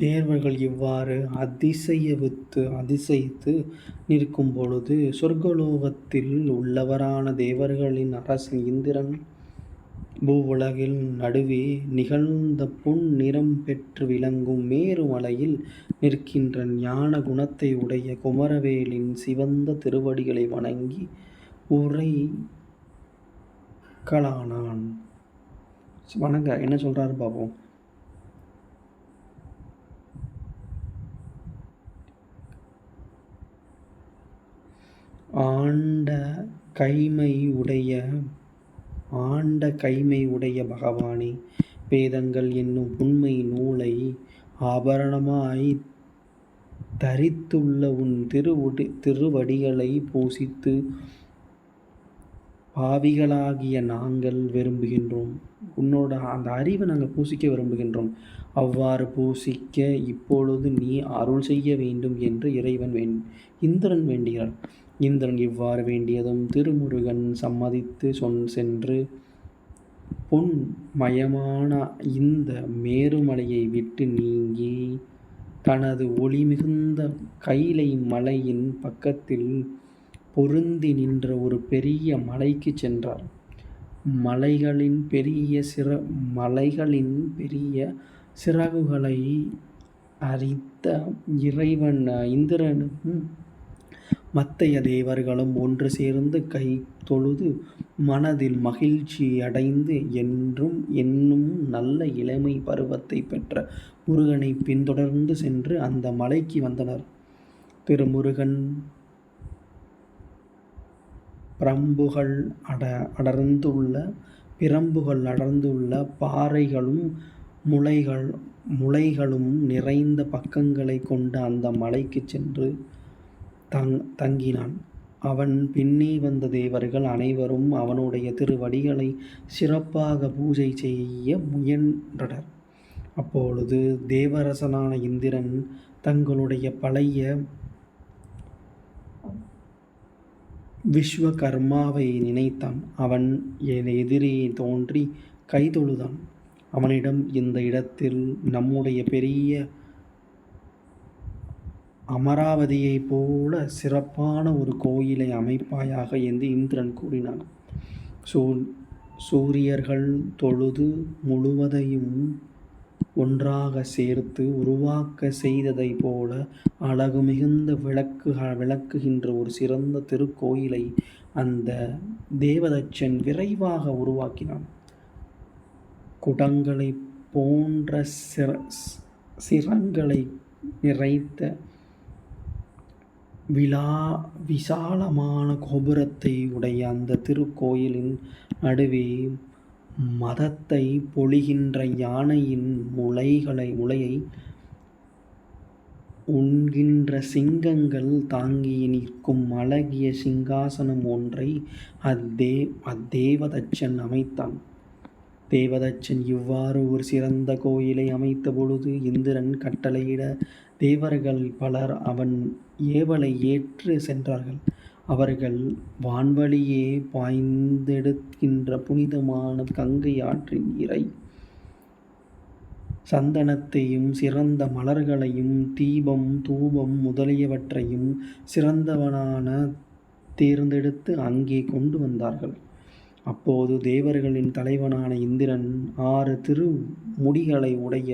தேவர்கள் இவ்வாறு அதிசயித்து நிற்கும் பொழுது, சொர்க்கலோகத்தில் உள்ளவரான தேவர்களின் அரசன் இந்திரன் பூவுலகில் நடுவே நிகழ்ந்த பொன் நிறம் பெற்று விளங்கும் மேருமலையில் நிற்கின்ற ஞான குணத்தை உடைய குமரவேலின் சிவந்த திருவடிகளை வணங்கி உரைக்கலானான். வணங்க என்ன சொல்றாரு பாப்போம். ஆண்ட கைமை உடைய பகவானே, வேதங்கள் என்னும் உண்மை நூலை ஆபரணமாய் தரித்துள்ள உன் திருவடிகளை பூசித்து பாவிகளாகிய நாங்கள் விரும்புகின்றோம். உன்னோட அந்த அறிவை நாங்கள் பூசிக்க விரும்புகின்றோம். அவ்வாறு பூசிக்க இப்பொழுது நீ அருள் செய்ய வேண்டும் என்று இந்திரன் வேண்டுகிறார். இந்திரன் இவ்வாறு வேண்டியதும் திருமுருகன் சம்மதித்து சென்று பொன் மயமான இந்த மேருமலையை விட்டு நீங்கி தனது ஒளி மிகுந்த கைலை மலையின் பக்கத்தில் பொருந்தி நின்ற ஒரு பெரிய மலைக்கு சென்றார். மலைகளின் பெரிய சிறகுகளை அறித்த இறைவன் இந்திரனும் மத்தைய தேவர்களும் ஒன்று சேர்ந்து கை தொழுது மனதில் மகிழ்ச்சி அடைந்து என்னும் நல்ல இளமை பருவத்தை பெற்ற முருகனை பின்தொடர்ந்து சென்று அந்த மலைக்கு வந்தனர். திருமுருகன் பிரம்புகள் அடர்ந்துள்ள பாறைகளும் முளைகளும் நிறைந்த பக்கங்களை கொண்ட அந்த மலைக்கு சென்று தங்கினான். அவன் பின்னே வந்த தேவர்கள் அனைவரும் அவனுடைய திருவடிகளை சிறப்பாக பூஜை செய்ய முயன்றனர். அப்பொழுது தேவரசனான இந்திரன் தங்களுடைய பழைய விஸ்வகர்மாவை நினைத்தான். அவன் எதிரே தோன்றி கைதொழுதான். அவனிடம், இந்த இடத்தில் நம்முடைய பெரிய அமராவதியைப் போல சிறப்பான ஒரு கோயிலை அமைப்பாயாக என்று இந்திரன் கூறினான். சூரியர்கள் தொழுது முழுவதையும் ஒன்றாக சேர்த்து உருவாக்க செய்ததை போல அழகு மிகுந்த விளக்குகின்ற ஒரு சிறந்த திருக்கோயிலை அந்த தேவதச்சன் விரைவாக உருவாக்கினான். குடங்களை போன்ற சிரங்களை நிறைத்த விசாலமான கோபுரத்தை உடைய அந்த திருக்கோயிலின் நடுவே மதத்தை பொழிகின்ற யானையின் முளையை உண்கின்ற சிங்கங்கள் தாங்கி நிற்கும் அழகிய சிங்காசனம் ஒன்றை அத்தேவதச்சன் அமைத்தான். தேவதச்சன் இவ்வாறு ஒரு சிறந்த கோயிலை அமைத்த பொழுது இந்திரன் கட்டளையிட தேவர்கள் பலர் அவன் ஏவலை ஏற்று சென்றார்கள். அவர்கள் வான்வழியே பாய்ந்தெடுக்கின்ற புனிதமான கங்கை ஆற்றின் நீரை, சந்தனத்தையும் சிறந்த மலர்களையும் தீபம் தூபம் முதலியவற்றையும் சிறந்தவனான தேர்ந்தெடுத்து அங்கே கொண்டு வந்தார்கள். அப்போது தேவர்களின் தலைவனான இந்திரன் 6 திருமுடிகளை உடைய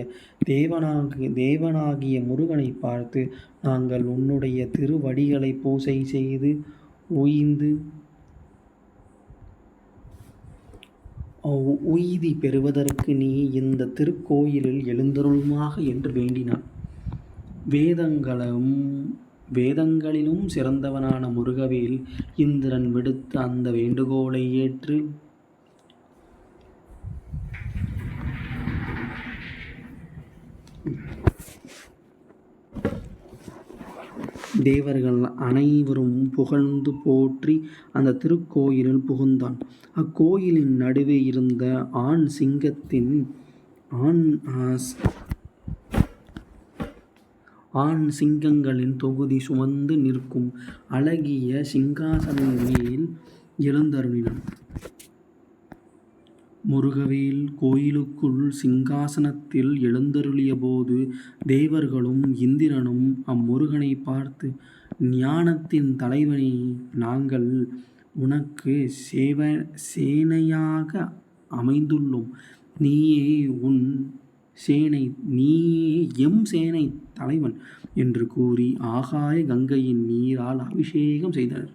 தேவனாகிய முருகனை பார்த்து, நாங்கள் உன்னுடைய திருவடிகளை பூசை செய்து உய்தி பெறுவதற்கு நீ இந்த திருக்கோயிலில் எழுந்தருளுமாக என்று வேண்டினான். வேதங்களிலும் சிறந்தவனான முருகவேல் இந்திரன் விடுத்த அந்த வேண்டுகோளை ஏற்று தேவர்கள் அனைவரும் புகழ்ந்து போற்றி அந்த திருக்கோயிலில் புகுந்தான். அக்கோயிலின் நடுவே இருந்த ஆண் சிங்கங்களின் தொகுதி சுமந்து நிற்கும் அழகிய சிங்காசனம் மேல் எழுந்தருளினான். முருகவேல் கோயிலுக்குள் சிங்காசனத்தில் எழுந்தருளியபோது தேவர்களும் இந்திரனும் அம்முருகனைப் பார்த்து, ஞானத்தின் தலைவனே, நாங்கள் உனக்கு சேனையாக அமைந்துள்ளோம். நீயே எம் சேனை தலைவன் என்று கூறி ஆகாய கங்கையின் நீரால் அபிஷேகம் செய்தனர்.